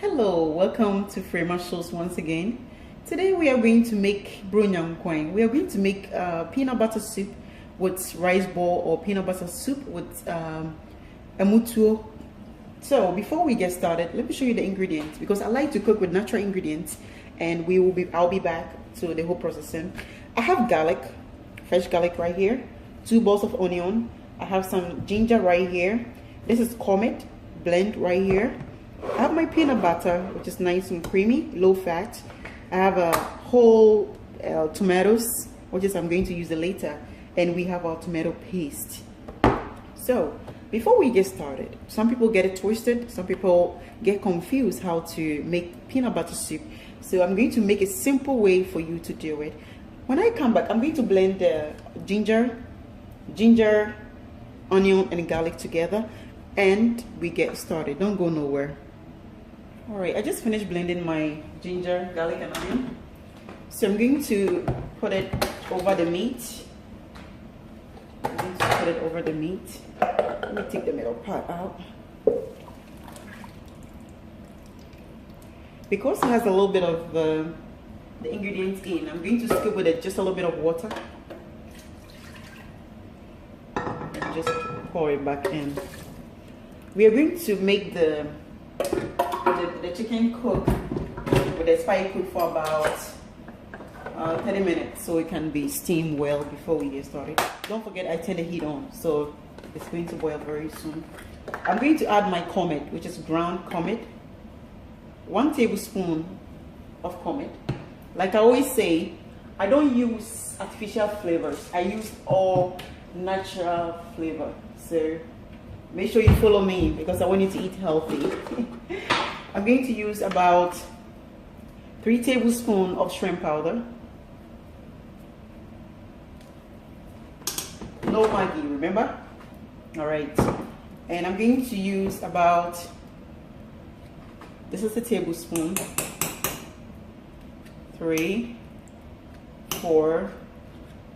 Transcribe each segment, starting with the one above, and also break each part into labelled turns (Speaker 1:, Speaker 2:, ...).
Speaker 1: Hello, welcome to Frema Shows once again. Today we are going to make Nkatekwan. We are going to make peanut butter soup with rice ball or peanut butter soup with a Motuo. So before we get started, let me show you the ingredients because I like to cook with natural ingredients, and I'll be back to the whole processing. I have garlic, fresh garlic right here, 2 balls of onion. I have some ginger right here. This is comet blend right here. I have my peanut butter, which is nice and creamy, low fat. I have a whole tomatoes, which is I'm going to use it later, and we have our tomato paste. So before we get started, some people get it twisted, some people get confused how to make peanut butter soup. So I'm going to make a simple way for you to do it. When I come back, I'm going to blend the ginger, onion, and garlic together, and we get started. Don't go nowhere. All right, I just finished blending my ginger, garlic, and onion. So I'm going to put it over the meat. Let me take the middle part out. Because it has a little bit of the ingredients in, I'm going to scoop with it just a little bit of water. And just pour it back in. We are going to make the chicken cook with a spicy cook for about 30 minutes, so it can be steamed well before we get started. Don't forget I turn the heat on, so it's going to boil very soon. I'm going to add my comet, which is ground comet, 1 tablespoon of comet. Like I always say, I don't use artificial flavors. I use all natural flavor. So make sure you follow me because I want you to eat healthy. I'm going to use about 3 tablespoons of shrimp powder. No Maggi, remember? All right. And I'm going to use about, this is a tablespoon, 3, 4,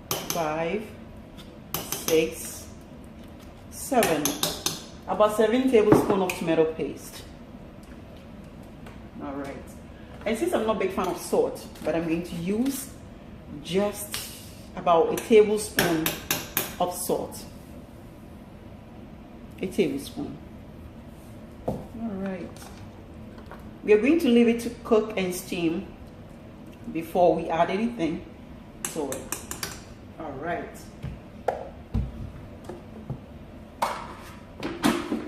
Speaker 1: 5, 6, 7. About 7 tablespoons of tomato paste. All right. And since I'm not a big fan of salt, but I'm going to use just about a tablespoon of salt. A tablespoon. All right. We are going to leave it to cook and steam before we add anything to it. All right.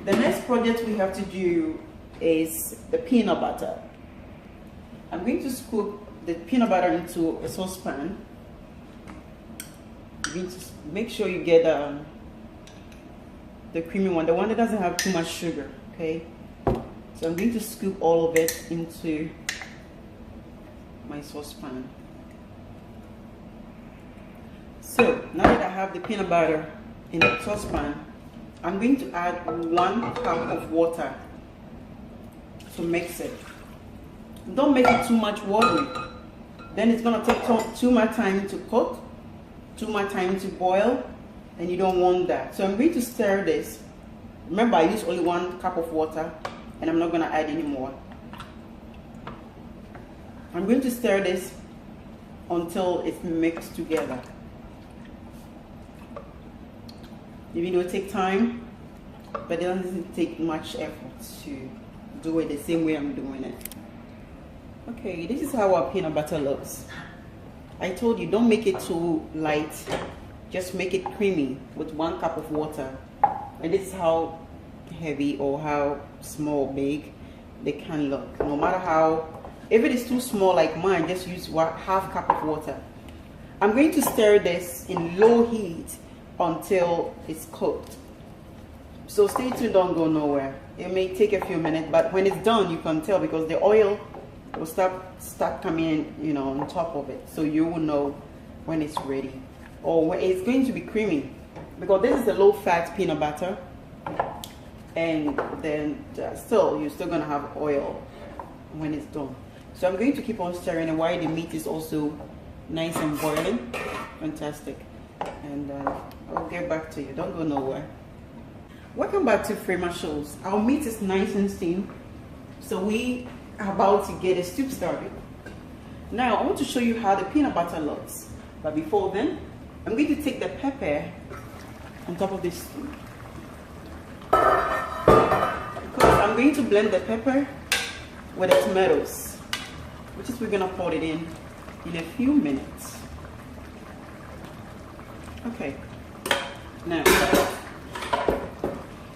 Speaker 1: The next project we have to do is the peanut butter. I'm going to scoop the peanut butter into a saucepan. You're going to make sure you get the creamy one, the one that doesn't have too much sugar, okay? So I'm going to scoop all of it into my saucepan. So now that I have the peanut butter in the saucepan, I'm going to add 1 cup of water to mix it. Don't make it too much watery. Then it's gonna take too much time to cook, too much time to boil, and you don't want that. So I'm going to stir this. Remember, I used only 1 cup of water, and I'm not gonna add any more. I'm going to stir this until it's mixed together. Even though it takes time, but it doesn't take much effort to do it the same way I'm doing it. Okay, this is how our peanut butter looks. I told you, don't make it too light. Just make it creamy with 1 cup of water. And this is how heavy or how small or big they can look. No matter how, if it is too small like mine, just use half cup of water. I'm going to stir this in low heat until it's cooked. So stay tuned, don't go nowhere. It may take a few minutes, but when it's done, you can tell because the oil will start coming, you know, on top of it. So you will know when it's ready or when it's going to be creamy, because this is a low-fat peanut butter, and then still you're still gonna have oil when it's done. So I'm going to keep on stirring, and while the meat is also nice and boiling, fantastic. And I'll get back to you. Don't go nowhere. Welcome back to Frema Shows. Our meat is nice and steamed, so we about to get a soup started. Now I want to show you how the peanut butter looks, but before then I'm going to take the pepper on top of this soup, because I'm going to blend the pepper with the tomatoes, which is we're gonna pour it in a few minutes. Okay, now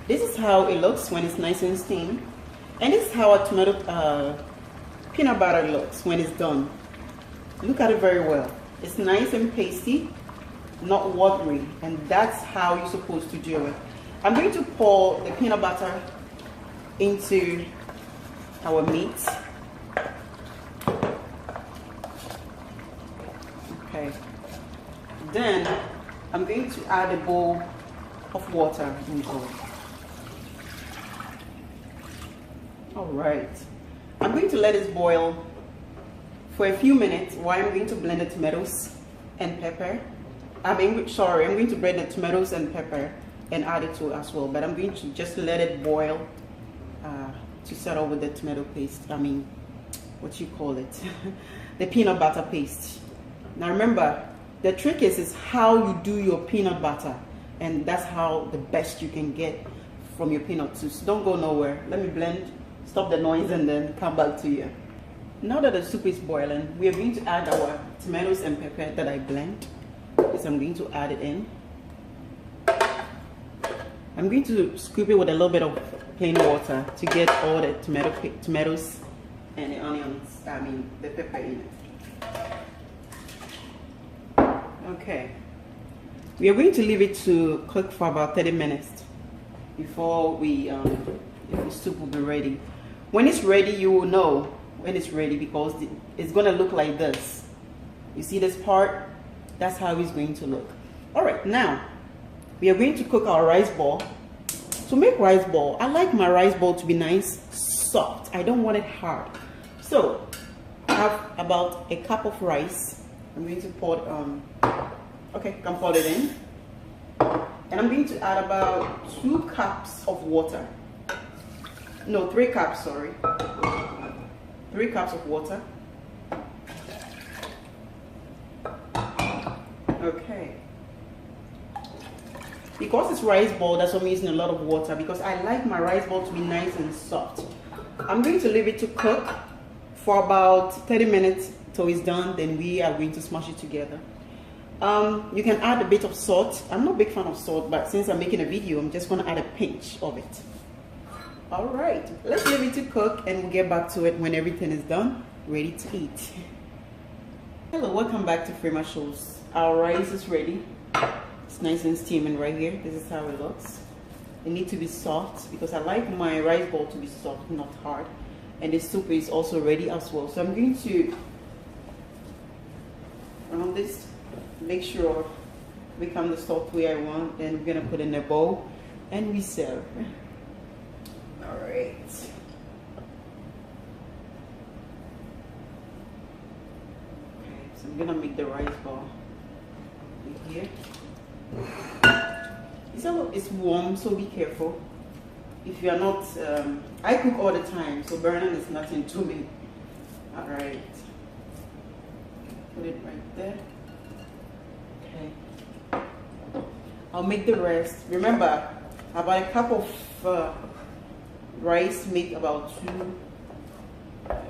Speaker 1: this is how it looks when it's nice and steamed, and this is how a tomato peanut butter looks when it's done. Look at it very well. It's nice and pasty, not watery, and that's how you're supposed to do it. I'm going to pour the peanut butter into our meat. Okay, then I'm going to add a bowl of water into it. All right, I'm going to let this boil for a few minutes while I'm going to blend the tomatoes and pepper. I'm going to blend the tomatoes and pepper and add it to it as well, but I'm going to just let it boil to settle with the tomato paste. I mean, what you call it, the peanut butter paste. Now remember, the trick is how you do your peanut butter, and that's how the best you can get from your peanuts. So don't go nowhere. Let me blend, stop the noise, and then come back to you. Now that the soup is boiling, we are going to add our tomatoes and pepper that I blend. So I'm going to add it in. I'm going to scoop it with a little bit of plain water to get all the tomatoes and the onions, the pepper in it. Okay, we are going to leave it to cook for about 30 minutes before the soup will be ready. When it's ready, you will know when it's ready, because it's going to look like this. You see this part? That's how it's going to look. All right, now we are going to cook our rice ball. To make rice ball, I like my rice ball to be nice, soft. I don't want it hard. So I have about a cup of rice. I'm going to pour it okay, I can pour it in. And I'm going to add about 2 cups of water. No, 3 cups, sorry. 3 cups of water. Okay. Because it's rice ball, that's why I'm using a lot of water, because I like my rice ball to be nice and soft. I'm going to leave it to cook for about 30 minutes till it's done. Then we are going to smash it together. You can add a bit of salt. I'm not a big fan of salt, but since I'm making a video, I'm just going to add a pinch of it. All right, let's leave it to cook, and we'll get back to it when everything is done, ready to eat. Hello, welcome back to Frema Shows. Our rice is ready. It's nice and steaming right here. This is how it looks. It needs to be soft, because I like my rice ball to be soft, not hard. And the soup is also ready as well. So I'm going to round this, make sure we come the soft way I want. Then we're gonna put it in a bowl and we serve. All right. Okay, so I'm gonna make the rice ball here. It's warm, so be careful. If you are not, I cook all the time, so burning is nothing to me. All right, put it right there. Okay, I'll make the rest. Remember, about a cup of rice make about 2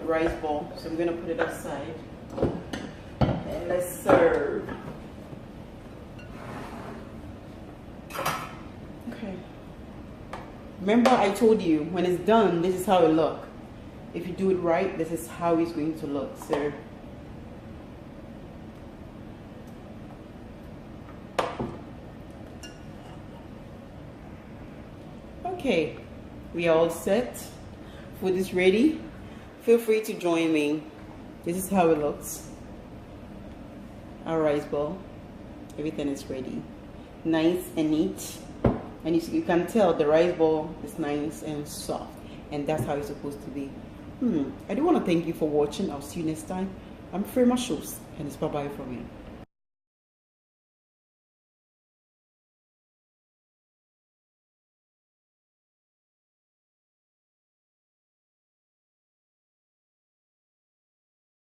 Speaker 1: rice balls. So I'm gonna put it aside and let's serve. Okay. Remember, I told you when it's done, this is how it looks. If you do it right, this is how it's going to look. So okay, we are all set. Food is ready. Feel free to join me. This is how it looks. Our rice bowl. Everything is ready. Nice and neat. And you can tell the rice ball is nice and soft. And that's how it's supposed to be. I do want to thank you for watching. I'll see you next time. I'm Frema Shows, and it's bye-bye from me.